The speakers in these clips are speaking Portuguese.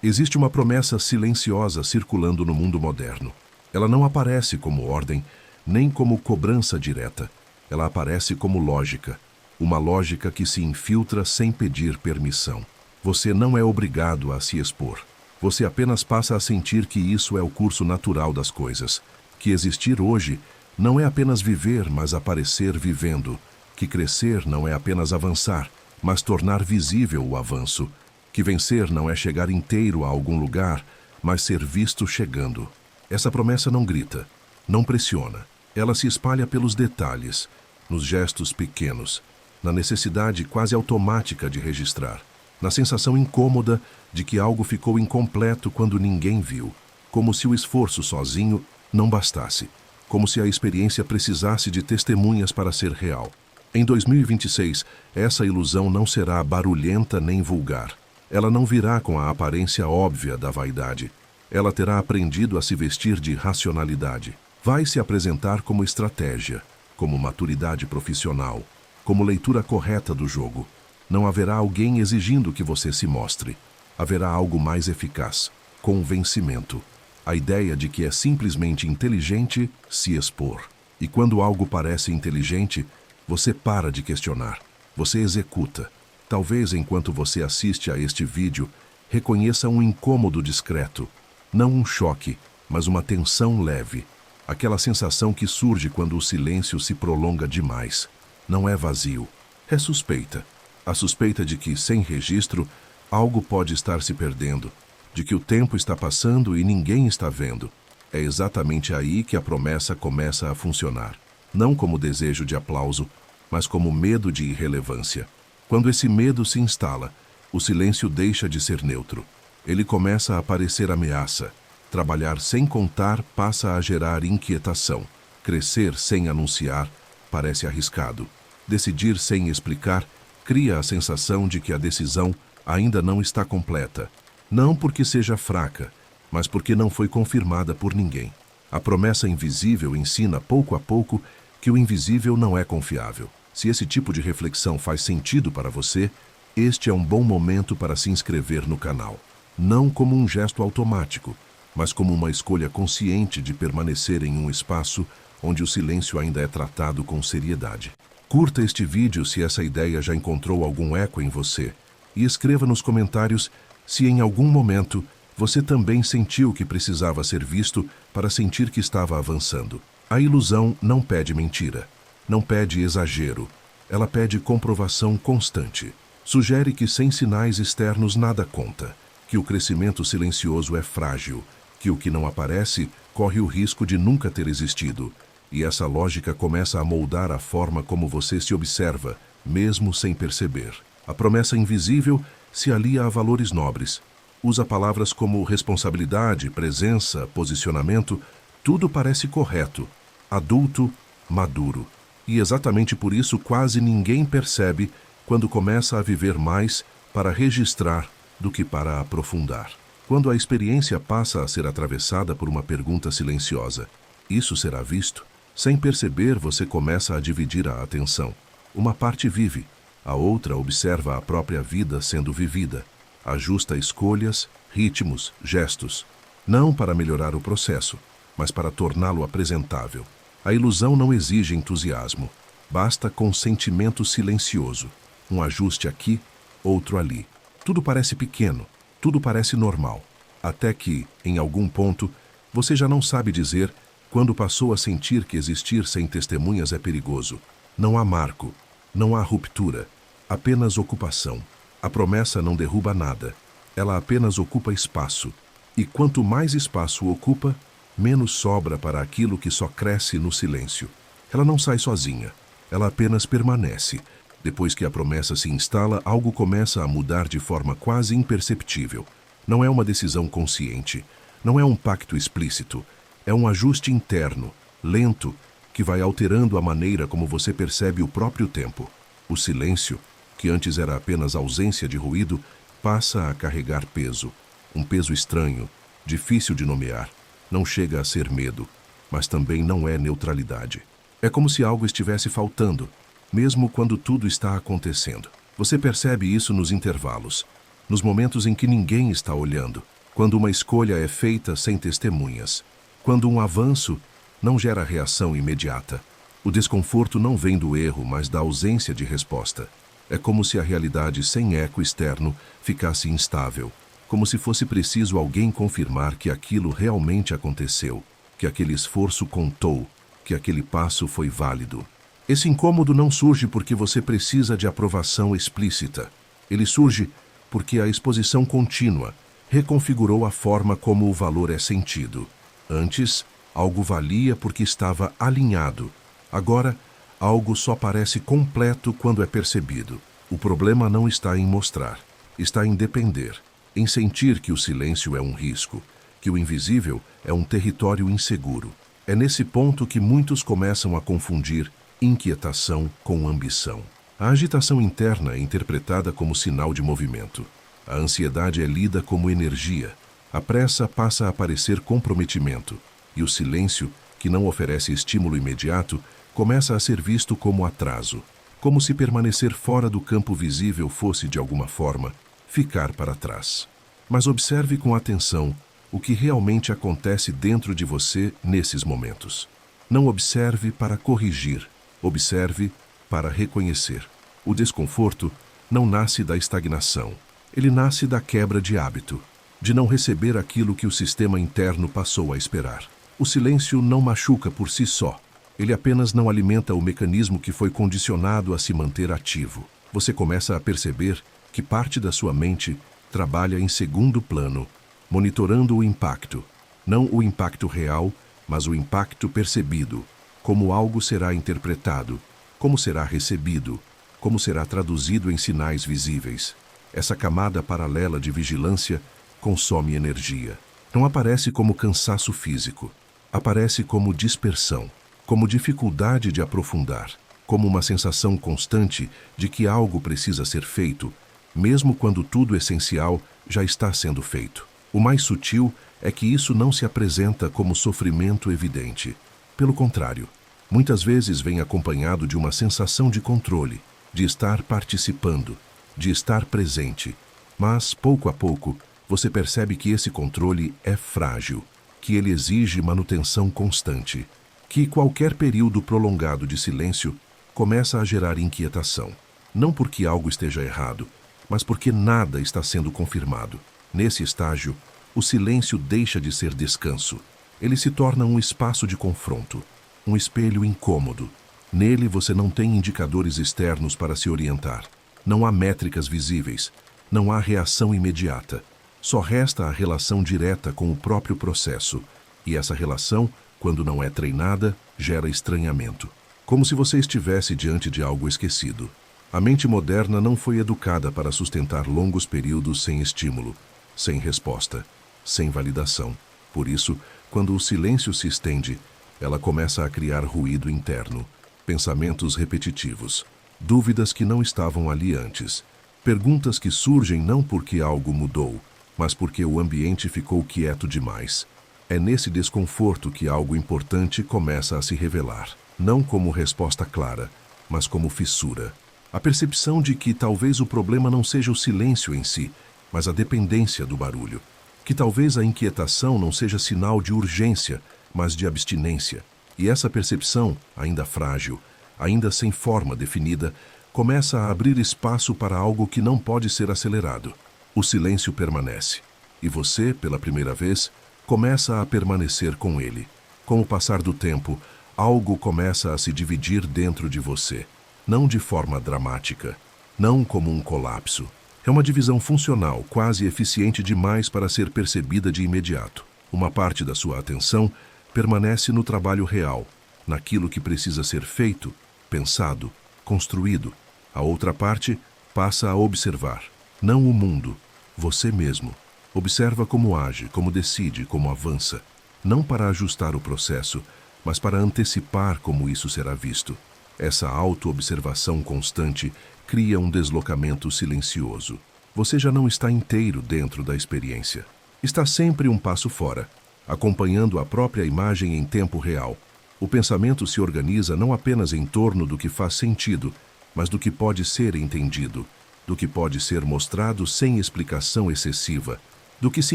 Existe uma promessa silenciosa circulando no mundo moderno. Ela não aparece como ordem, nem como cobrança direta. Ela aparece como lógica. Uma lógica que se infiltra sem pedir permissão. Você não é obrigado a se expor. Você apenas passa a sentir que isso é o curso natural das coisas. Que existir hoje não é apenas viver, mas aparecer vivendo. Que crescer não é apenas avançar, mas tornar visível o avanço. Que vencer não é chegar inteiro a algum lugar, mas ser visto chegando. Essa promessa não grita, não pressiona. Ela se espalha pelos detalhes, nos gestos pequenos, na necessidade quase automática de registrar, na sensação incômoda de que algo ficou incompleto quando ninguém viu, como se o esforço sozinho não bastasse, como se a experiência precisasse de testemunhas para ser real. Em 2026, essa ilusão não será barulhenta nem vulgar. Ela não virá com a aparência óbvia da vaidade. Ela terá aprendido a se vestir de racionalidade. Vai se apresentar como estratégia, como maturidade profissional, como leitura correta do jogo. Não haverá alguém exigindo que você se mostre. Haverá algo mais eficaz, convencimento. A ideia de que é simplesmente inteligente se expor. E quando algo parece inteligente, você para de questionar. Você executa. Talvez enquanto você assiste a este vídeo, reconheça um incômodo discreto. Não um choque, mas uma tensão leve. Aquela sensação que surge quando o silêncio se prolonga demais. Não é vazio, é suspeita. A suspeita de que, sem registro, algo pode estar se perdendo, de que o tempo está passando e ninguém está vendo. É exatamente aí que a promessa começa a funcionar. Não como desejo de aplauso, mas como medo de irrelevância. Quando esse medo se instala, o silêncio deixa de ser neutro. Ele começa a parecer ameaça. Trabalhar sem contar passa a gerar inquietação. Crescer sem anunciar parece arriscado. Decidir sem explicar cria a sensação de que a decisão ainda não está completa. Não porque seja fraca, mas porque não foi confirmada por ninguém. A promessa invisível ensina pouco a pouco que o invisível não é confiável. Se esse tipo de reflexão faz sentido para você, este é um bom momento para se inscrever no canal. Não como um gesto automático, mas como uma escolha consciente de permanecer em um espaço onde o silêncio ainda é tratado com seriedade. Curta este vídeo se essa ideia já encontrou algum eco em você e escreva nos comentários se em algum momento você também sentiu que precisava ser visto para sentir que estava avançando. A ilusão não pede mentira. Não pede exagero, ela pede comprovação constante. Sugere que sem sinais externos nada conta, que o crescimento silencioso é frágil, que o que não aparece corre o risco de nunca ter existido. E essa lógica começa a moldar a forma como você se observa, mesmo sem perceber. A promessa invisível se alia a valores nobres. Usa palavras como responsabilidade, presença, posicionamento. Tudo parece correto, adulto, maduro. E exatamente por isso quase ninguém percebe quando começa a viver mais para registrar do que para aprofundar. Quando a experiência passa a ser atravessada por uma pergunta silenciosa, isso será visto? Sem perceber, você começa a dividir a atenção. Uma parte vive, a outra observa a própria vida sendo vivida. Ajusta escolhas, ritmos, gestos. Não para melhorar o processo, mas para torná-lo apresentável. A ilusão não exige entusiasmo. Basta consentimento silencioso. Um ajuste aqui, outro ali. Tudo parece pequeno, tudo parece normal. Até que, em algum ponto, você já não sabe dizer quando passou a sentir que existir sem testemunhas é perigoso. Não há marco, não há ruptura, apenas ocupação. A promessa não derruba nada, ela apenas ocupa espaço. E quanto mais espaço ocupa, menos sobra para aquilo que só cresce no silêncio. Ela não sai sozinha, ela apenas permanece. Depois que a promessa se instala, algo começa a mudar de forma quase imperceptível. Não é uma decisão consciente, não é um pacto explícito, é um ajuste interno, lento, que vai alterando a maneira como você percebe o próprio tempo. O silêncio, que antes era apenas ausência de ruído, passa a carregar peso. Um peso estranho, difícil de nomear. Não chega a ser medo, mas também não é neutralidade. É como se algo estivesse faltando, mesmo quando tudo está acontecendo. Você percebe isso nos intervalos. nos momentos em que ninguém está olhando, quando uma escolha é feita sem testemunhas, quando um avanço não gera reação imediata. O desconforto não vem do erro, mas da ausência de resposta. É como se a realidade sem eco externo ficasse instável, como se fosse preciso alguém confirmar que aquilo realmente aconteceu, que aquele esforço contou, que aquele passo foi válido. Esse incômodo não surge porque você precisa de aprovação explícita. Ele surge porque a exposição contínua reconfigurou a forma como o valor é sentido. Antes, algo valia porque estava alinhado. Agora, algo só parece completo quando é percebido. O problema não está em mostrar, está em depender, em sentir que o silêncio é um risco, que o invisível é um território inseguro. É nesse ponto que muitos começam a confundir inquietação com ambição. A agitação interna é interpretada como sinal de movimento. A ansiedade é lida como energia. A pressa passa a parecer comprometimento. E o silêncio, que não oferece estímulo imediato, começa a ser visto como atraso. Como se permanecer fora do campo visível fosse, de alguma forma, ficar para trás. Mas observe com atenção o que realmente acontece dentro de você nesses momentos. Não observe para corrigir, observe para reconhecer. O desconforto não nasce da estagnação. Ele nasce da quebra de hábito, de não receber aquilo que o sistema interno passou a esperar. O silêncio não machuca por si só. Ele apenas não alimenta o mecanismo que foi condicionado a se manter ativo. Você começa a perceber que parte da sua mente trabalha em segundo plano, monitorando o impacto. Não o impacto real, mas o impacto percebido. Como algo será interpretado, como será recebido, como será traduzido em sinais visíveis. Essa camada paralela de vigilância consome energia. Não aparece como cansaço físico. Aparece como dispersão, como dificuldade de aprofundar, como uma sensação constante de que algo precisa ser feito, mesmo quando tudo essencial já está sendo feito. O mais sutil é que isso não se apresenta como sofrimento evidente. Pelo contrário, muitas vezes vem acompanhado de uma sensação de controle, de estar participando, de estar presente. Mas, pouco a pouco, você percebe que esse controle é frágil, que ele exige manutenção constante, que qualquer período prolongado de silêncio começa a gerar inquietação. Não porque algo esteja errado, mas porque nada está sendo confirmado. Nesse estágio, o silêncio deixa de ser descanso. Ele se torna um espaço de confronto, um espelho incômodo. Nele você não tem indicadores externos para se orientar. Não há métricas visíveis, não há reação imediata. Só resta a relação direta com o próprio processo. E essa relação, quando não é treinada, gera estranhamento. Como se você estivesse diante de algo esquecido. A mente moderna não foi educada para sustentar longos períodos sem estímulo, sem resposta, sem validação. Por isso, quando o silêncio se estende, ela começa a criar ruído interno, pensamentos repetitivos, dúvidas que não estavam ali antes, perguntas que surgem não porque algo mudou, mas porque o ambiente ficou quieto demais. É nesse desconforto que algo importante começa a se revelar, não como resposta clara, mas como fissura. A percepção de que talvez o problema não seja o silêncio em si, mas a dependência do barulho. Que talvez a inquietação não seja sinal de urgência, mas de abstinência. E essa percepção, ainda frágil, ainda sem forma definida, começa a abrir espaço para algo que não pode ser acelerado. O silêncio permanece, e você, pela primeira vez, começa a permanecer com ele. Com o passar do tempo, algo começa a se dividir dentro de você. Não de forma dramática, não como um colapso. É uma divisão funcional, quase eficiente demais para ser percebida de imediato. Uma parte da sua atenção permanece no trabalho real, naquilo que precisa ser feito, pensado, construído. A outra parte passa a observar, não o mundo, você mesmo. Observa como age, como decide, como avança. Não para ajustar o processo, mas para antecipar como isso será visto. Essa auto-observação constante cria um deslocamento silencioso. Você já não está inteiro dentro da experiência. Está sempre um passo fora, acompanhando a própria imagem em tempo real. O pensamento se organiza não apenas em torno do que faz sentido, mas do que pode ser entendido. do que pode ser mostrado sem explicação excessiva, do que se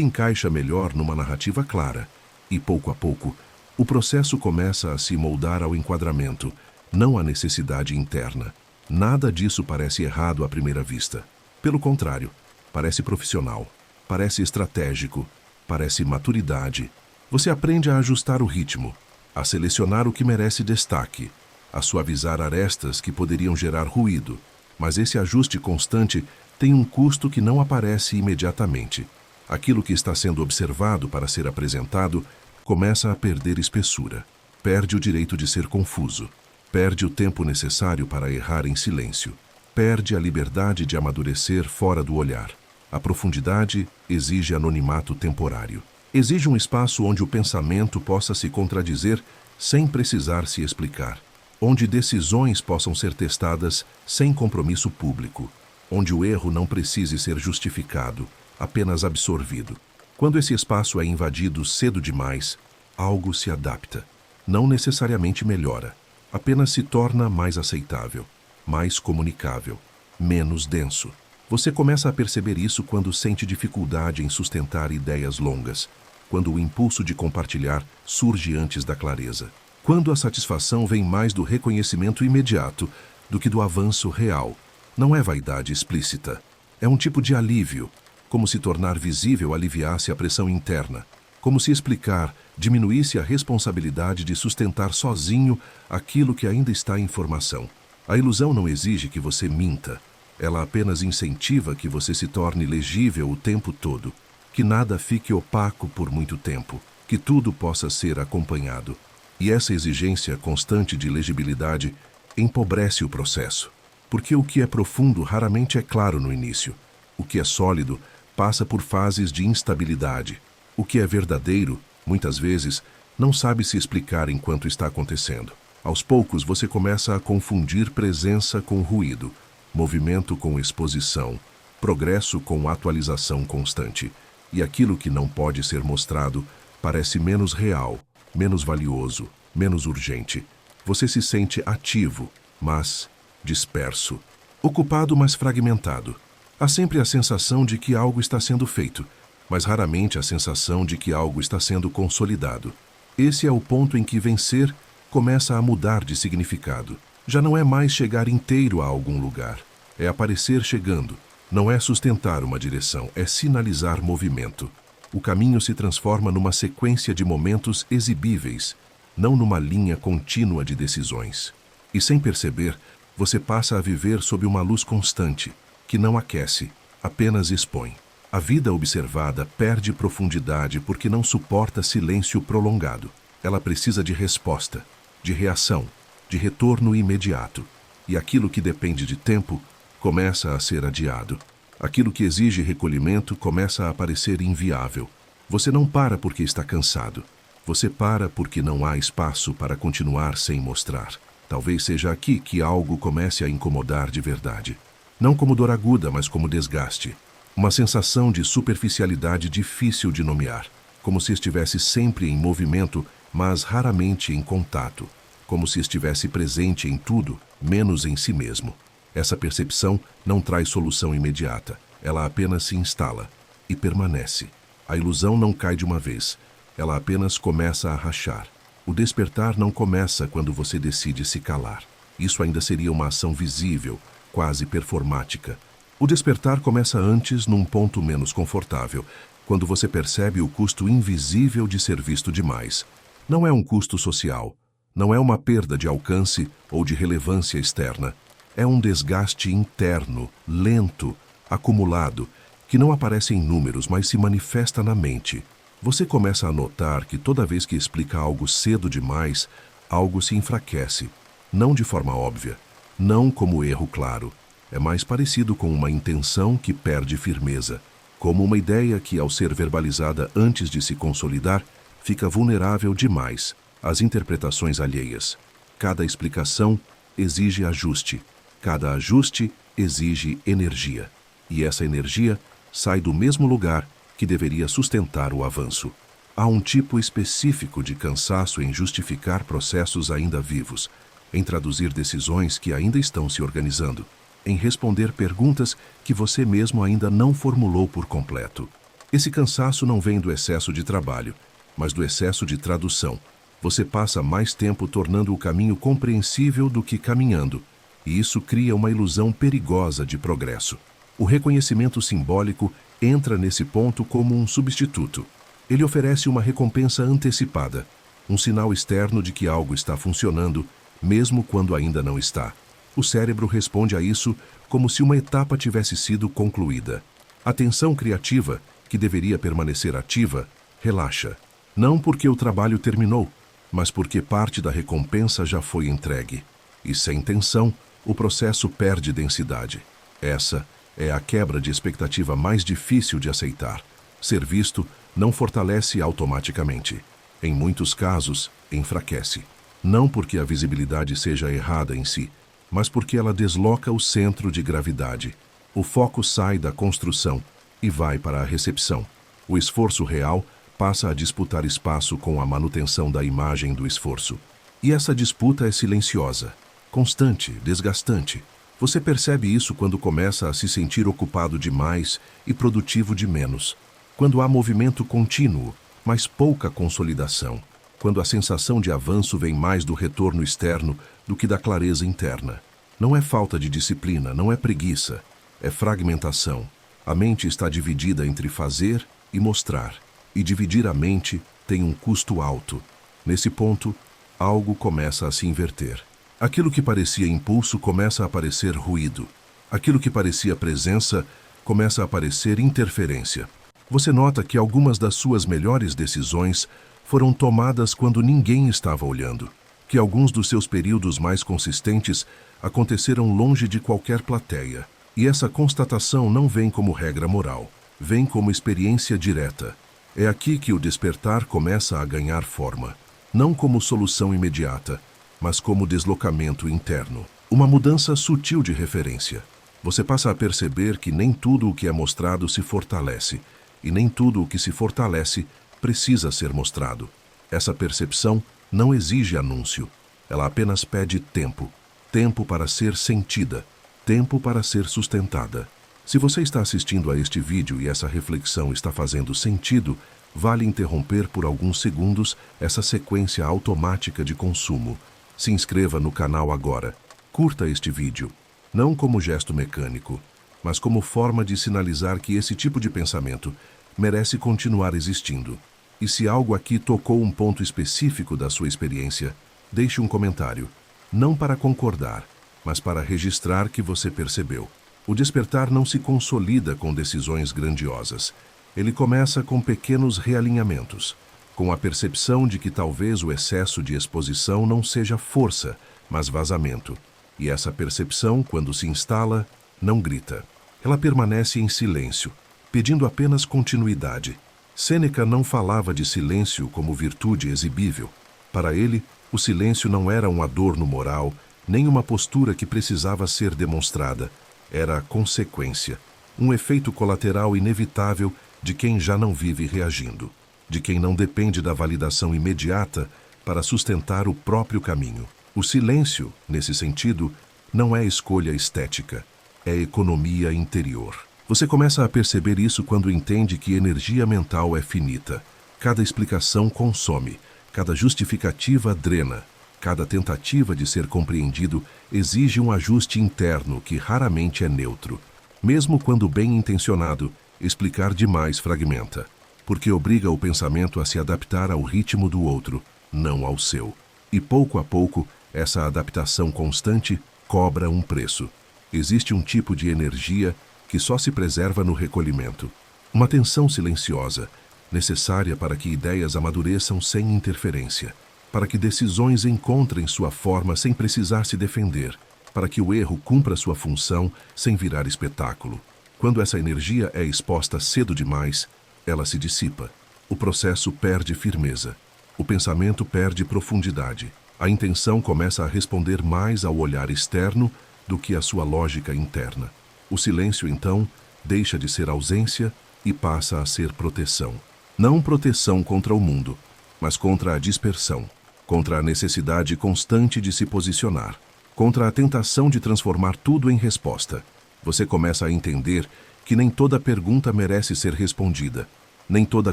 encaixa melhor numa narrativa clara. E pouco a pouco, o processo começa a se moldar ao enquadramento, não à necessidade interna. Nada disso parece errado à primeira vista. Pelo contrário, parece profissional, parece estratégico, parece maturidade. Você aprende a ajustar o ritmo, a selecionar o que merece destaque, a suavizar arestas que poderiam gerar ruído. Mas esse ajuste constante tem um custo que não aparece imediatamente. Aquilo que está sendo observado para ser apresentado começa a perder espessura, perde o direito de ser confuso, perde o tempo necessário para errar em silêncio, perde a liberdade de amadurecer fora do olhar. A profundidade exige anonimato temporário. Exige um espaço onde o pensamento possa se contradizer sem precisar se explicar, onde decisões possam ser testadas sem compromisso público, onde o erro não precise ser justificado, apenas absorvido. Quando esse espaço é invadido cedo demais, algo se adapta. Não necessariamente melhora, apenas se torna mais aceitável, mais comunicável, menos denso. Você começa a perceber isso quando sente dificuldade em sustentar ideias longas, quando o impulso de compartilhar surge antes da clareza, quando a satisfação vem mais do reconhecimento imediato do que do avanço real. Não é vaidade explícita, é um tipo de alívio, como se tornar visível aliviasse a pressão interna, como se explicar diminuísse a responsabilidade de sustentar sozinho aquilo que ainda está em formação. A ilusão não exige que você minta, ela apenas incentiva que você se torne legível o tempo todo, que nada fique opaco por muito tempo, que tudo possa ser acompanhado. E essa exigência constante de legibilidade empobrece o processo, porque o que é profundo raramente é claro no início. O que é sólido passa por fases de instabilidade. O que é verdadeiro, muitas vezes, não sabe se explicar enquanto está acontecendo. Aos poucos, você começa a confundir presença com ruído, movimento com exposição, progresso com atualização constante. E aquilo que não pode ser mostrado parece menos real, menos valioso, menos urgente. Você se sente ativo, mas disperso, ocupado, mas fragmentado. Há sempre a sensação de que algo está sendo feito, mas raramente a sensação de que algo está sendo consolidado. Esse é o ponto em que vencer começa a mudar de significado. Já não é mais chegar inteiro a algum lugar, é aparecer chegando. Não é sustentar uma direção, é sinalizar movimento. O caminho se transforma numa sequência de momentos exibíveis, não numa linha contínua de decisões. E sem perceber, você passa a viver sob uma luz constante, que não aquece, apenas expõe. A vida observada perde profundidade porque não suporta silêncio prolongado. Ela precisa de resposta, de reação, de retorno imediato. E aquilo que depende de tempo começa a ser adiado. Aquilo que exige recolhimento começa a parecer inviável. Você não para porque está cansado. Você para porque não há espaço para continuar sem mostrar. Talvez seja aqui que algo comece a incomodar de verdade. Não como dor aguda, mas como desgaste. Uma sensação de superficialidade difícil de nomear. Como se estivesse sempre em movimento, mas raramente em contato. Como se estivesse presente em tudo, menos em si mesmo. Essa percepção não traz solução imediata. Ela apenas se instala e permanece. A ilusão não cai de uma vez. Ela apenas começa a rachar. O despertar não começa quando você decide se calar. Isso ainda seria uma ação visível, quase performática. O despertar começa antes, num ponto menos confortável, quando você percebe o custo invisível de ser visto demais. Não é um custo social, não é uma perda de alcance ou de relevância externa. É um desgaste interno, lento, acumulado, que não aparece em números, mas se manifesta na mente. Você começa a notar que toda vez que explica algo cedo demais, algo se enfraquece. Não de forma óbvia, não como erro claro. É mais parecido com uma intenção que perde firmeza, como uma ideia que, ao ser verbalizada antes de se consolidar, fica vulnerável demais às interpretações alheias. Cada explicação exige ajuste. Cada ajuste exige energia. E essa energia sai do mesmo lugar que deveria sustentar o avanço. Há um tipo específico de cansaço em justificar processos ainda vivos, em traduzir decisões que ainda estão se organizando. em responder perguntas que você mesmo ainda não formulou por completo. Esse cansaço não vem do excesso de trabalho, mas do excesso de tradução. Você passa mais tempo tornando o caminho compreensível do que caminhando, e isso cria uma ilusão perigosa de progresso. O reconhecimento simbólico entra nesse ponto como um substituto. Ele oferece uma recompensa antecipada, um sinal externo de que algo está funcionando, mesmo quando ainda não está. O cérebro responde a isso como se uma etapa tivesse sido concluída. A tensão criativa, que deveria permanecer ativa, relaxa. Não porque o trabalho terminou, mas porque parte da recompensa já foi entregue. E sem tensão, o processo perde densidade. Essa é a quebra de expectativa mais difícil de aceitar. Ser visto não fortalece automaticamente. Em muitos casos, enfraquece. Não porque a visibilidade seja errada em si, mas porque ela desloca o centro de gravidade. O foco sai da construção e vai para a recepção. O esforço real passa a disputar espaço com a manutenção da imagem do esforço. E essa disputa é silenciosa, constante, desgastante. Você percebe isso quando começa a se sentir ocupado demais e produtivo de menos. Quando há movimento contínuo, mas pouca consolidação. Quando a sensação de avanço vem mais do retorno externo do que da clareza interna. Não é falta de disciplina, não é preguiça, é fragmentação. A mente está dividida entre fazer e mostrar. E dividir a mente tem um custo alto. Nesse ponto, algo começa a se inverter. Aquilo que parecia impulso começa a parecer ruído. Aquilo que parecia presença começa a parecer interferência. Você nota que algumas das suas melhores decisões foram tomadas quando ninguém estava olhando. Que alguns dos seus períodos mais consistentes aconteceram longe de qualquer plateia. E essa constatação não vem como regra moral, vem como experiência direta. É aqui que o despertar começa a ganhar forma, não como solução imediata, mas como deslocamento interno. Uma mudança sutil de referência. Você passa a perceber que nem tudo o que é mostrado se fortalece, e nem tudo o que se fortalece precisa ser mostrado. Essa percepção não exige anúncio, ela apenas pede tempo. Tempo para ser sentida, tempo para ser sustentada. Se você está assistindo a este vídeo e essa reflexão está fazendo sentido, vale interromper por alguns segundos essa sequência automática de consumo. Se inscreva no canal agora. Curta este vídeo, não como gesto mecânico, mas como forma de sinalizar que esse tipo de pensamento merece continuar existindo. E se algo aqui tocou um ponto específico da sua experiência, deixe um comentário, não para concordar, mas para registrar que você percebeu. O despertar não se consolida com decisões grandiosas. Ele começa com pequenos realinhamentos, com a percepção de que talvez o excesso de exposição não seja força, mas vazamento. E essa percepção, quando se instala, não grita. Ela permanece em silêncio, pedindo apenas continuidade. Sêneca não falava de silêncio como virtude exibível. Para ele, o silêncio não era um adorno moral, nem uma postura que precisava ser demonstrada. Era a consequência, um efeito colateral inevitável de quem já não vive reagindo, de quem não depende da validação imediata para sustentar o próprio caminho. O silêncio, nesse sentido, não é escolha estética, é economia interior. Você começa a perceber isso quando entende que energia mental é finita. Cada explicação consome, cada justificativa drena. Cada tentativa de ser compreendido exige um ajuste interno que raramente é neutro. Mesmo quando bem intencionado, explicar demais fragmenta, porque obriga o pensamento a se adaptar ao ritmo do outro, não ao seu. E pouco a pouco, essa adaptação constante cobra um preço. Existe um tipo de energia que só se preserva no recolhimento. Uma tensão silenciosa, necessária para que ideias amadureçam sem interferência, para que decisões encontrem sua forma sem precisar se defender, para que o erro cumpra sua função sem virar espetáculo. Quando essa energia é exposta cedo demais, ela se dissipa. O processo perde firmeza. O pensamento perde profundidade. A intenção começa a responder mais ao olhar externo do que à sua lógica interna. O silêncio, então, deixa de ser ausência e passa a ser proteção. Não proteção contra o mundo, mas contra a dispersão, contra a necessidade constante de se posicionar. contra a tentação de transformar tudo em resposta. Você começa a entender que nem toda pergunta merece ser respondida, nem toda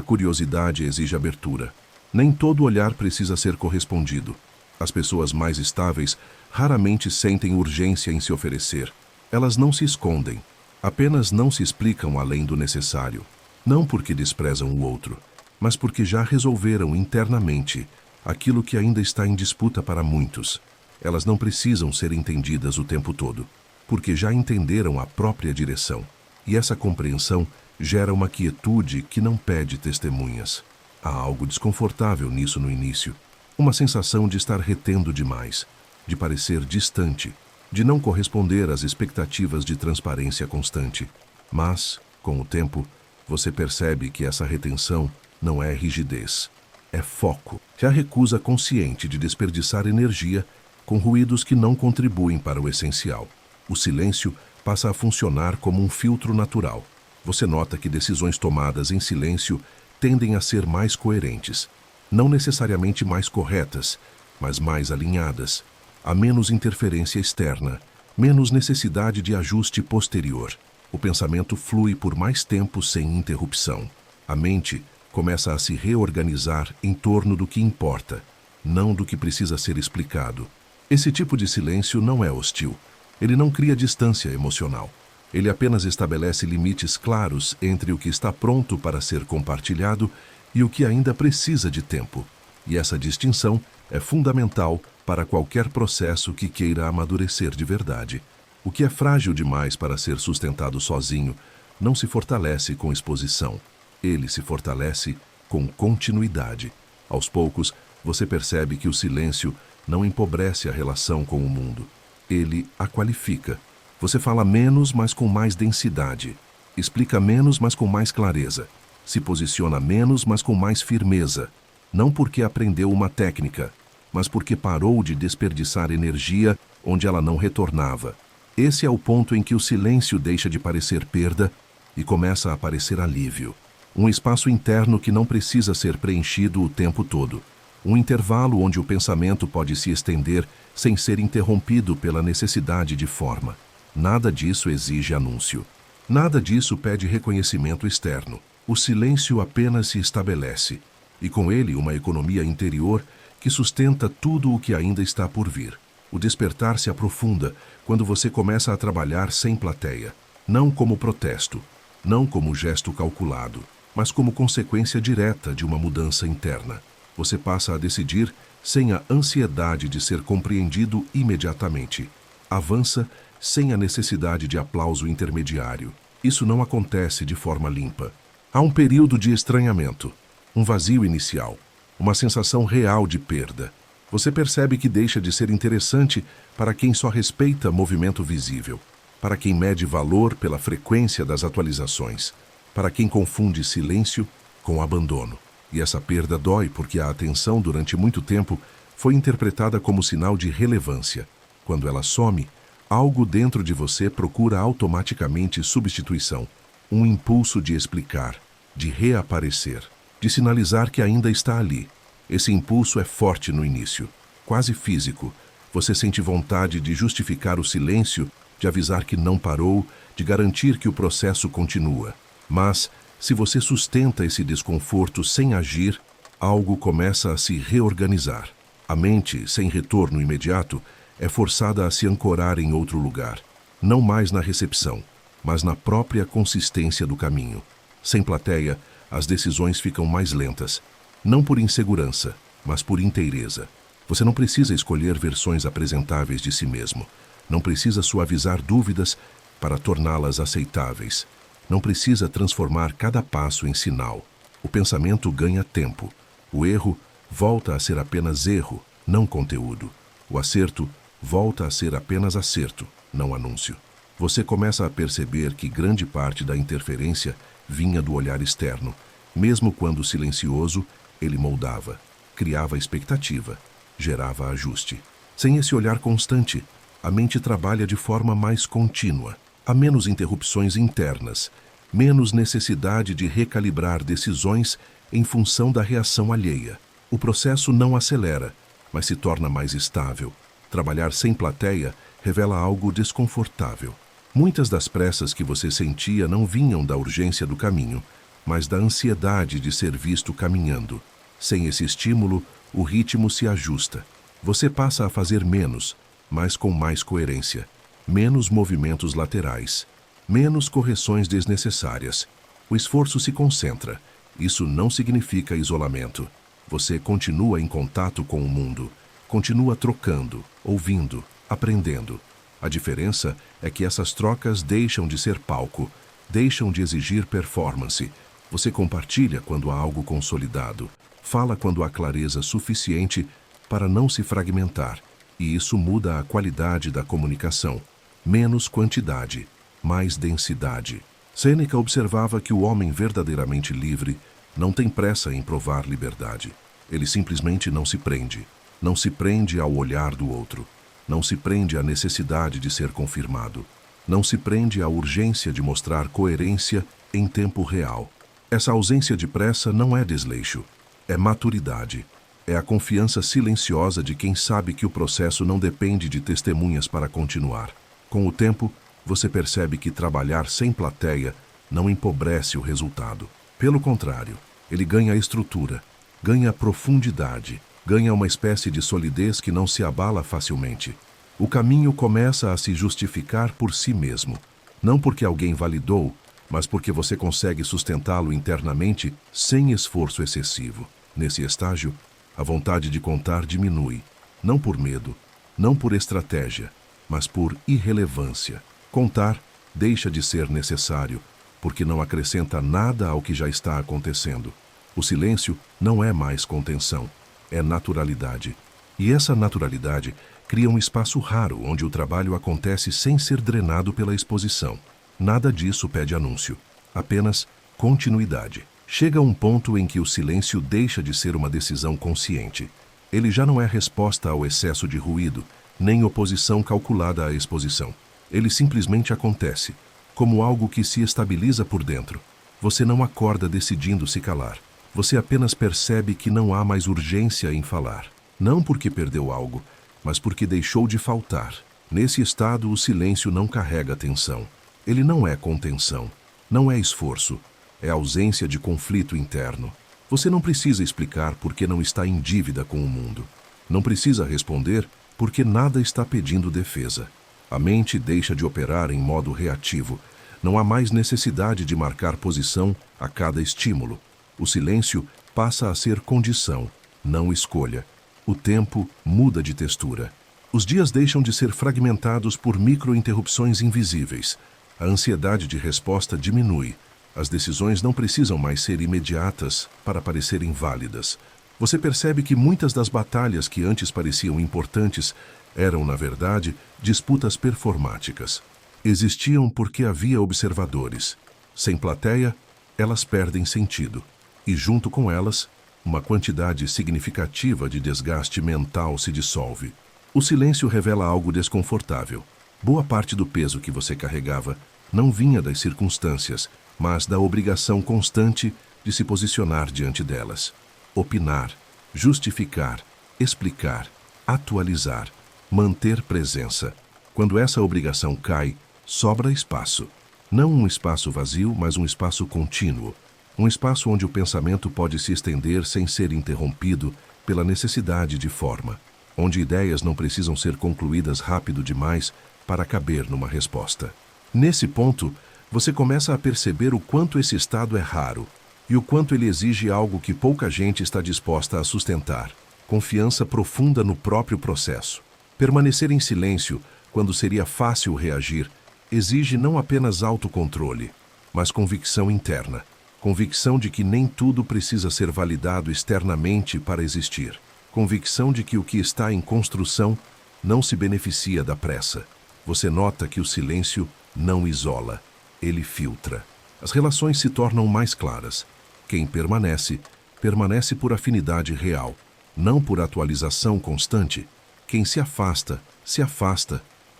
curiosidade exige abertura, nem todo olhar precisa ser correspondido. As pessoas mais estáveis raramente sentem urgência em se oferecer. Elas não se escondem, apenas não se explicam além do necessário. Não porque desprezam o outro, mas porque já resolveram internamente aquilo que ainda está em disputa para muitos. Elas não precisam ser entendidas o tempo todo, porque já entenderam a própria direção. E essa compreensão gera uma quietude que não pede testemunhas. Há algo desconfortável nisso no início, uma sensação de estar retendo demais, de parecer distante, de não corresponder às expectativas de transparência constante. Mas, com o tempo, você percebe que essa retenção não é rigidez, é foco. É a recusa consciente de desperdiçar energia com ruídos que não contribuem para o essencial. O silêncio passa a funcionar como um filtro natural. Você nota que decisões tomadas em silêncio tendem a ser mais coerentes, não necessariamente mais corretas, mas mais alinhadas. Há menos interferência externa, menos necessidade de ajuste posterior. O pensamento flui por mais tempo sem interrupção. A mente começa a se reorganizar em torno do que importa, não do que precisa ser explicado. Esse tipo de silêncio não é hostil. Ele não cria distância emocional. Ele apenas estabelece limites claros entre o que está pronto para ser compartilhado e o que ainda precisa de tempo. E essa distinção é fundamental para qualquer processo que queira amadurecer de verdade. O que é frágil demais para ser sustentado sozinho não se fortalece com exposição. Ele se fortalece com continuidade. Aos poucos, você percebe que o silêncio não empobrece a relação com o mundo. Ele a qualifica. Você fala menos, mas com mais densidade. Explica menos, mas com mais clareza. Se posiciona menos, mas com mais firmeza. Não porque aprendeu uma técnica, mas porque parou de desperdiçar energia onde ela não retornava. Esse é o ponto em que o silêncio deixa de parecer perda e começa a parecer alívio. Um espaço interno que não precisa ser preenchido o tempo todo. Um intervalo onde o pensamento pode se estender sem ser interrompido pela necessidade de forma. Nada disso exige anúncio. Nada disso pede reconhecimento externo. O silêncio apenas se estabelece, e com ele uma economia interior que sustenta tudo o que ainda está por vir. O despertar se aprofunda quando você começa a trabalhar sem plateia, não como protesto, não como gesto calculado, mas como consequência direta de uma mudança interna. Você passa a decidir sem a ansiedade de ser compreendido imediatamente. Avança sem a necessidade de aplauso intermediário. Isso não acontece de forma limpa. Há um período de estranhamento, um vazio inicial, uma sensação real de perda. Você percebe que deixa de ser interessante para quem só respeita movimento visível, para quem mede valor pela frequência das atualizações, para quem confunde silêncio com abandono. E essa perda dói porque a atenção durante muito tempo foi interpretada como sinal de relevância. Quando ela some, algo dentro de você procura automaticamente substituição, um impulso de explicar, de reaparecer, de sinalizar que ainda está ali. Esse impulso é forte no início, quase físico. Você sente vontade de justificar o silêncio, de avisar que não parou, de garantir que o processo continua. Mas, se você sustenta esse desconforto sem agir, algo começa a se reorganizar. A mente, sem retorno imediato, é forçada a se ancorar em outro lugar, não mais na recepção, mas na própria consistência do caminho. Sem plateia, as decisões ficam mais lentas, não por insegurança, mas por inteireza. Você não precisa escolher versões apresentáveis de si mesmo, não precisa suavizar dúvidas para torná-las aceitáveis. Não precisa transformar cada passo em sinal. O pensamento ganha tempo. O erro volta a ser apenas erro, não conteúdo. O acerto volta a ser apenas acerto, não anúncio. Você começa a perceber que grande parte da interferência vinha do olhar externo. Mesmo quando silencioso, ele moldava, criava expectativa, gerava ajuste. Sem esse olhar constante, a mente trabalha de forma mais contínua. Há menos interrupções internas, menos necessidade de recalibrar decisões em função da reação alheia. O processo não acelera, mas se torna mais estável, Trabalhar sem plateia revela algo desconfortável. Muitas das pressas que você sentia não vinham da urgência do caminho, mas da ansiedade de ser visto caminhando. Sem esse estímulo, o ritmo se ajusta. Você passa a fazer menos, mas com mais coerência. Menos movimentos laterais, menos correções desnecessárias. O esforço se concentra. Isso não significa isolamento. Você continua em contato com o mundo, continua trocando, ouvindo, aprendendo. A diferença é que essas trocas deixam de ser palco, deixam de exigir performance. Você compartilha quando há algo consolidado, fala quando há clareza suficiente para não se fragmentar, e isso muda a qualidade da comunicação. Menos quantidade, mais densidade. Sêneca observava que o homem verdadeiramente livre não tem pressa em provar liberdade. Ele simplesmente não se prende. Não se prende ao olhar do outro. Não se prende à necessidade de ser confirmado. Não se prende à urgência de mostrar coerência em tempo real. Essa ausência de pressa não é desleixo, é maturidade. É a confiança silenciosa de quem sabe que o processo não depende de testemunhas para continuar. Com o tempo, você percebe que trabalhar sem plateia não empobrece o resultado. Pelo contrário, ele ganha estrutura, ganha profundidade, ganha uma espécie de solidez que não se abala facilmente. O caminho começa a se justificar por si mesmo, não porque alguém validou, mas porque você consegue sustentá-lo internamente sem esforço excessivo. Nesse estágio, a vontade de contar diminui, não por medo, não por estratégia, mas por irrelevância. Contar deixa de ser necessário, porque não acrescenta nada ao que já está acontecendo. O silêncio não é mais contenção, é naturalidade. E essa naturalidade cria um espaço raro onde o trabalho acontece sem ser drenado pela exposição. Nada disso pede anúncio, apenas continuidade. Chega um ponto em que o silêncio deixa de ser uma decisão consciente. Ele já não é resposta ao excesso de ruído, nem oposição calculada à exposição. Ele simplesmente acontece, como algo que se estabiliza por dentro. Você não acorda decidindo se calar. Você apenas percebe que não há mais urgência em falar. Não porque perdeu algo, mas porque deixou de faltar. Nesse estado, o silêncio não carrega tensão. Ele não é contenção, não é esforço, é ausência de conflito interno. Você não precisa explicar por que não está em dívida com o mundo. Não precisa responder porque nada está pedindo defesa. A mente deixa de operar em modo reativo. Não há mais necessidade de marcar posição a cada estímulo. O silêncio passa a ser condição, não escolha. O tempo muda de textura. Os dias deixam de ser fragmentados por micro-interrupções invisíveis. A ansiedade de resposta diminui. As decisões não precisam mais ser imediatas para parecerem válidas. Você percebe que muitas das batalhas que antes pareciam importantes eram, na verdade, disputas performáticas. Existiam porque havia observadores. Sem plateia, elas perdem sentido. E junto com elas, uma quantidade significativa de desgaste mental se dissolve. O silêncio revela algo desconfortável. Boa parte do peso que você carregava não vinha das circunstâncias, mas da obrigação constante de se posicionar diante delas. Opinar, justificar, explicar, atualizar, manter presença. Quando essa obrigação cai, sobra espaço. Não um espaço vazio, mas um espaço contínuo. Um espaço onde o pensamento pode se estender sem ser interrompido pela necessidade de forma. Onde ideias não precisam ser concluídas rápido demais para caber numa resposta. Nesse ponto, você começa a perceber o quanto esse estado é raro e o quanto ele exige algo que pouca gente está disposta a sustentar: confiança profunda no próprio processo. Permanecer em silêncio, quando seria fácil reagir, exige não apenas autocontrole, mas convicção interna. Convicção de que nem tudo precisa ser validado externamente para existir. Convicção de que o que está em construção não se beneficia da pressa. Você nota que o silêncio não isola, ele filtra. As relações se tornam mais claras. Quem permanece, permanece por afinidade real, não por atualização constante. Quem se afasta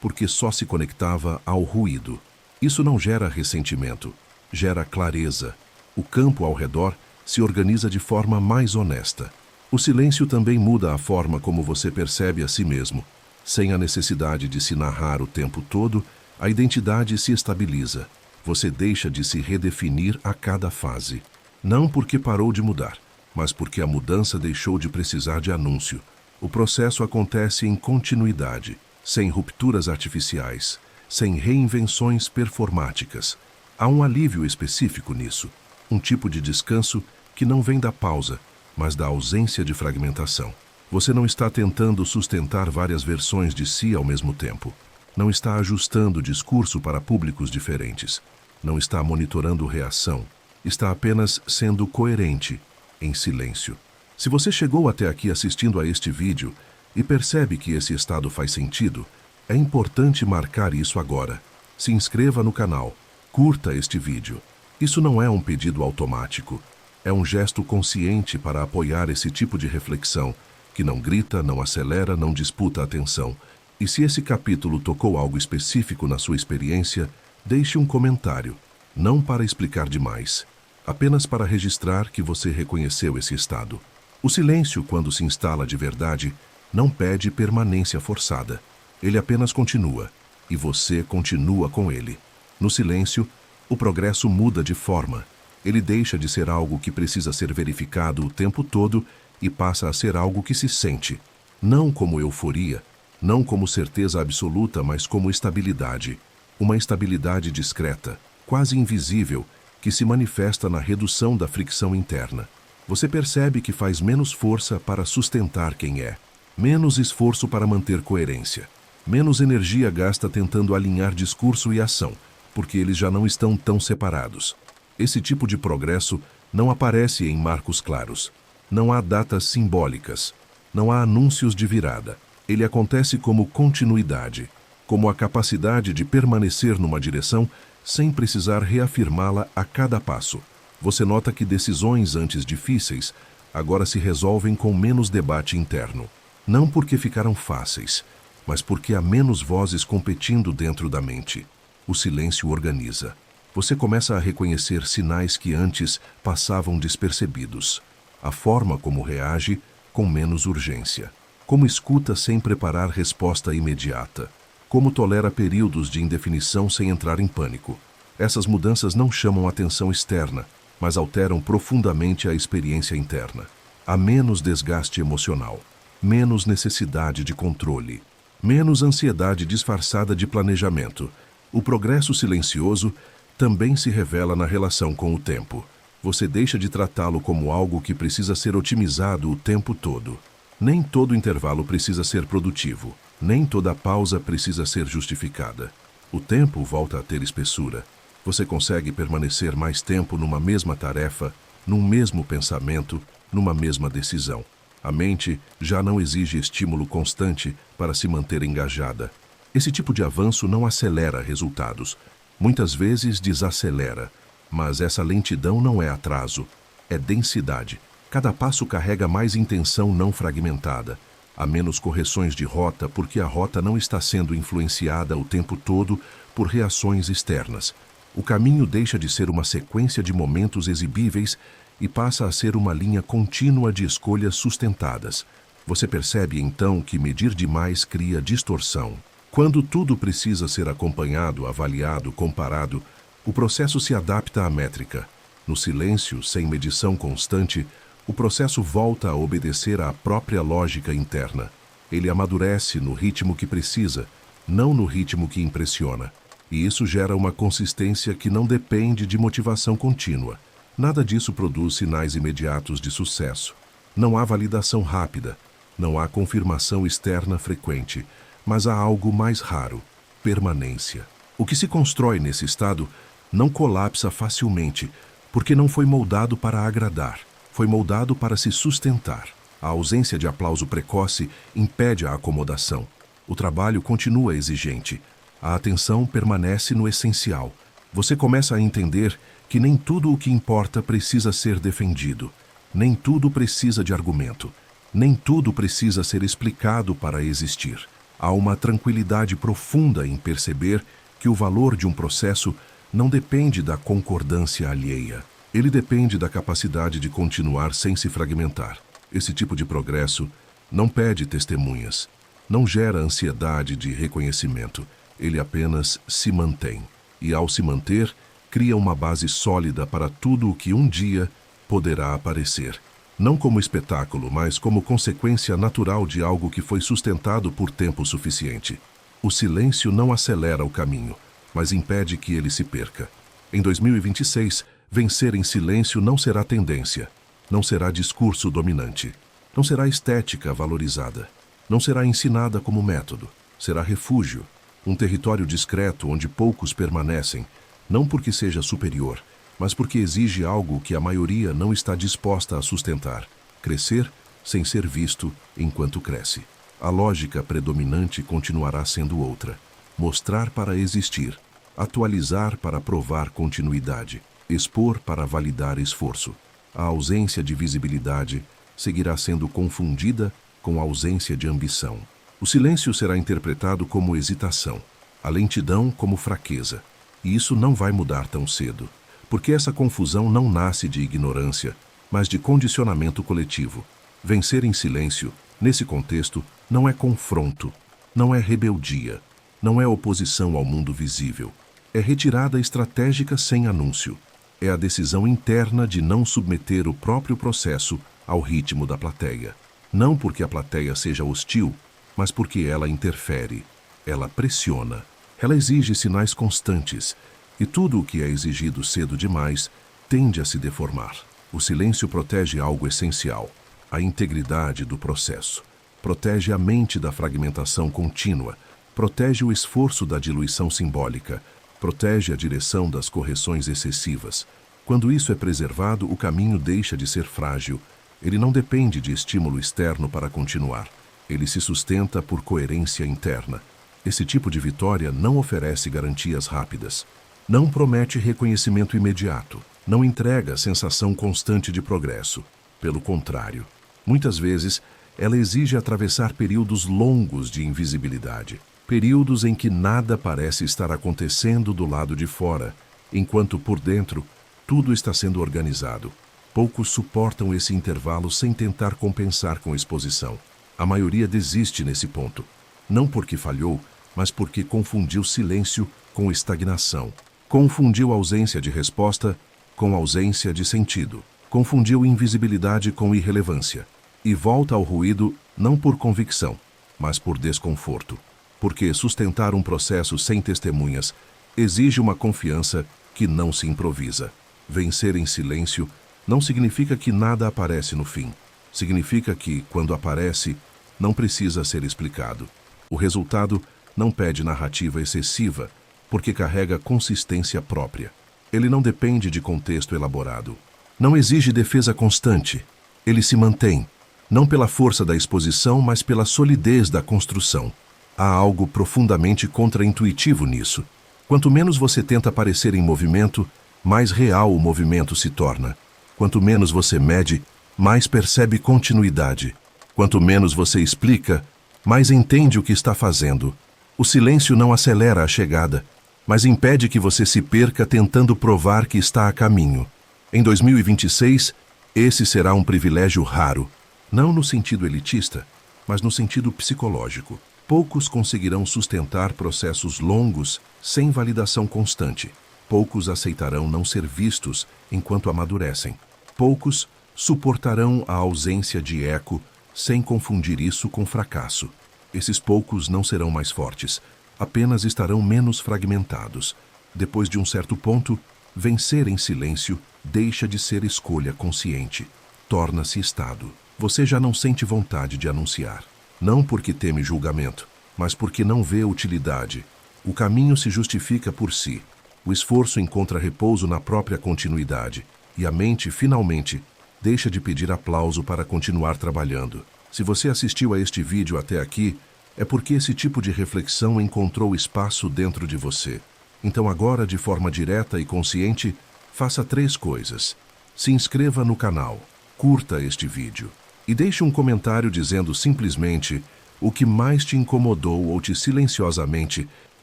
porque só se conectava ao ruído. Isso não gera ressentimento, gera clareza. O campo ao redor se organiza de forma mais honesta. O silêncio também muda a forma como você percebe a si mesmo. Sem a necessidade de se narrar o tempo todo, a identidade se estabiliza. Você deixa de se redefinir a cada fase. Não porque parou de mudar, mas porque a mudança deixou de precisar de anúncio. O processo acontece em continuidade, sem rupturas artificiais, sem reinvenções performáticas. Há um alívio específico nisso, um tipo de descanso que não vem da pausa, mas da ausência de fragmentação. Você não está tentando sustentar várias versões de si ao mesmo tempo. Não está ajustando o discurso para públicos diferentes. Não está monitorando reação. Está apenas sendo coerente, em silêncio. Se você chegou até aqui assistindo a este vídeo e percebe que esse estado faz sentido, é importante marcar isso agora. Se inscreva no canal, curta este vídeo. Isso não é um pedido automático. É um gesto consciente para apoiar esse tipo de reflexão, que não grita, não acelera, não disputa a atenção. E se esse capítulo tocou algo específico na sua experiência, deixe um comentário, não para explicar demais, apenas para registrar que você reconheceu esse estado. O silêncio, quando se instala de verdade, não pede permanência forçada. Ele apenas continua, e você continua com ele. No silêncio, o progresso muda de forma. Ele deixa de ser algo que precisa ser verificado o tempo todo e passa a ser algo que se sente, não como euforia, não como certeza absoluta, mas como estabilidade. Uma estabilidade discreta, quase invisível, que se manifesta na redução da fricção interna. Você percebe que faz menos força para sustentar quem é, menos esforço para manter coerência, menos energia gasta tentando alinhar discurso e ação, porque eles já não estão tão separados. Esse tipo de progresso não aparece em marcos claros. Não há datas simbólicas. Não há anúncios de virada. Ele acontece como continuidade, como a capacidade de permanecer numa direção sem precisar reafirmá-la a cada passo. Você nota que decisões antes difíceis agora se resolvem com menos debate interno. Não porque ficaram fáceis, mas porque há menos vozes competindo dentro da mente. O silêncio organiza. Você começa a reconhecer sinais que antes passavam despercebidos. A forma como reage com menos urgência. Como escuta sem preparar resposta imediata. Como tolera períodos de indefinição sem entrar em pânico. Essas mudanças não chamam atenção externa, mas alteram profundamente a experiência interna. Há menos desgaste emocional, menos necessidade de controle, menos ansiedade disfarçada de planejamento. O progresso silencioso também se revela na relação com o tempo. Você deixa de tratá-lo como algo que precisa ser otimizado o tempo todo. Nem todo intervalo precisa ser produtivo, nem toda pausa precisa ser justificada. O tempo volta a ter espessura. Você consegue permanecer mais tempo numa mesma tarefa, num mesmo pensamento, numa mesma decisão. A mente já não exige estímulo constante para se manter engajada. Esse tipo de avanço não acelera resultados. Muitas vezes desacelera, mas essa lentidão não é atraso, é densidade. Cada passo carrega mais intenção não fragmentada. Há menos correções de rota porque a rota não está sendo influenciada o tempo todo por reações externas. O caminho deixa de ser uma sequência de momentos exibíveis e passa a ser uma linha contínua de escolhas sustentadas. Você percebe então que medir demais cria distorção. Quando tudo precisa ser acompanhado, avaliado, comparado, o processo se adapta à métrica. No silêncio, sem medição constante, o processo volta a obedecer à própria lógica interna. Ele amadurece no ritmo que precisa, não no ritmo que impressiona. E isso gera uma consistência que não depende de motivação contínua. Nada disso produz sinais imediatos de sucesso. Não há validação rápida, não há confirmação externa frequente, mas há algo mais raro: permanência. O que se constrói nesse estado não colapsa facilmente, porque não foi moldado para agradar, foi moldado para se sustentar. A ausência de aplauso precoce impede a acomodação. O trabalho continua exigente. A atenção permanece no essencial. Você começa a entender que nem tudo o que importa precisa ser defendido. Nem tudo precisa de argumento. Nem tudo precisa ser explicado para existir. Há uma tranquilidade profunda em perceber que o valor de um processo não depende da concordância alheia. Ele depende da capacidade de continuar sem se fragmentar. Esse tipo de progresso não pede testemunhas. Não gera ansiedade de reconhecimento, ele apenas se mantém. E ao se manter, cria uma base sólida para tudo o que um dia poderá aparecer. Não como espetáculo, mas como consequência natural de algo que foi sustentado por tempo suficiente. O silêncio não acelera o caminho, mas impede que ele se perca. Em 2026, vencer em silêncio não será tendência, não será discurso dominante, não será estética valorizada, não será ensinada como método, será refúgio, um território discreto onde poucos permanecem, não porque seja superior, mas porque exige algo que a maioria não está disposta a sustentar: crescer sem ser visto enquanto cresce. A lógica predominante continuará sendo outra: mostrar para existir, atualizar para provar continuidade, expor para validar esforço. A ausência de visibilidade seguirá sendo confundida com a ausência de ambição. O silêncio será interpretado como hesitação, a lentidão como fraqueza. E isso não vai mudar tão cedo, porque essa confusão não nasce de ignorância, mas de condicionamento coletivo. Vencer em silêncio, nesse contexto, não é confronto, não é rebeldia, não é oposição ao mundo visível. É retirada estratégica sem anúncio. É a decisão interna de não submeter o próprio processo ao ritmo da plateia. Não porque a plateia seja hostil, mas porque ela interfere, ela pressiona, ela exige sinais constantes, e tudo o que é exigido cedo demais tende a se deformar. O silêncio protege algo essencial: a integridade do processo. Protege a mente da fragmentação contínua, protege o esforço da diluição simbólica, protege a direção das correções excessivas. Quando isso é preservado, o caminho deixa de ser frágil. Ele não depende de estímulo externo para continuar. Ele se sustenta por coerência interna. Esse tipo de vitória não oferece garantias rápidas. Não promete reconhecimento imediato. Não entrega sensação constante de progresso. Pelo contrário, muitas vezes, ela exige atravessar períodos longos de invisibilidade. Períodos em que nada parece estar acontecendo do lado de fora, enquanto por dentro tudo está sendo organizado. Poucos suportam esse intervalo sem tentar compensar com exposição. A maioria desiste nesse ponto, não porque falhou, mas porque confundiu silêncio com estagnação. Confundiu ausência de resposta com ausência de sentido. Confundiu invisibilidade com irrelevância. E volta ao ruído não por convicção, mas por desconforto. Porque sustentar um processo sem testemunhas exige uma confiança que não se improvisa. Vencer em silêncio não significa que nada aparece no fim. Significa que, quando aparece, não precisa ser explicado. O resultado não pede narrativa excessiva, porque carrega consistência própria. Ele não depende de contexto elaborado. Não exige defesa constante. Ele se mantém, não pela força da exposição, mas pela solidez da construção. Há algo profundamente contraintuitivo nisso. Quanto menos você tenta parecer em movimento, mais real o movimento se torna. Quanto menos você mede, mais percebe continuidade. Quanto menos você explica, mais entende o que está fazendo. O silêncio não acelera a chegada, mas impede que você se perca tentando provar que está a caminho. Em 2026, esse será um privilégio raro, não no sentido elitista, mas no sentido psicológico. Poucos conseguirão sustentar processos longos sem validação constante. Poucos aceitarão não ser vistos enquanto amadurecem. Poucos suportarão a ausência de eco sem confundir isso com fracasso. Esses poucos não serão mais fortes, apenas estarão menos fragmentados. Depois de um certo ponto, vencer em silêncio deixa de ser escolha consciente. Torna-se estado. Você já não sente vontade de anunciar. Não porque teme julgamento, mas porque não vê utilidade. O caminho se justifica por si. O esforço encontra repouso na própria continuidade. E a mente, finalmente, deixa de pedir aplauso para continuar trabalhando. Se você assistiu a este vídeo até aqui, é porque esse tipo de reflexão encontrou espaço dentro de você. Então agora, de forma direta e consciente, faça 3 coisas. Se inscreva no canal, curta este vídeo e deixe um comentário dizendo simplesmente o que mais te incomodou ou te silenciosamente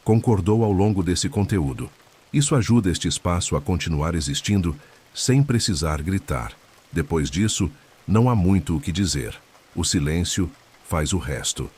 concordou ao longo desse conteúdo. Isso ajuda este espaço a continuar existindo sem precisar gritar. Depois disso, não há muito o que dizer. O silêncio faz o resto.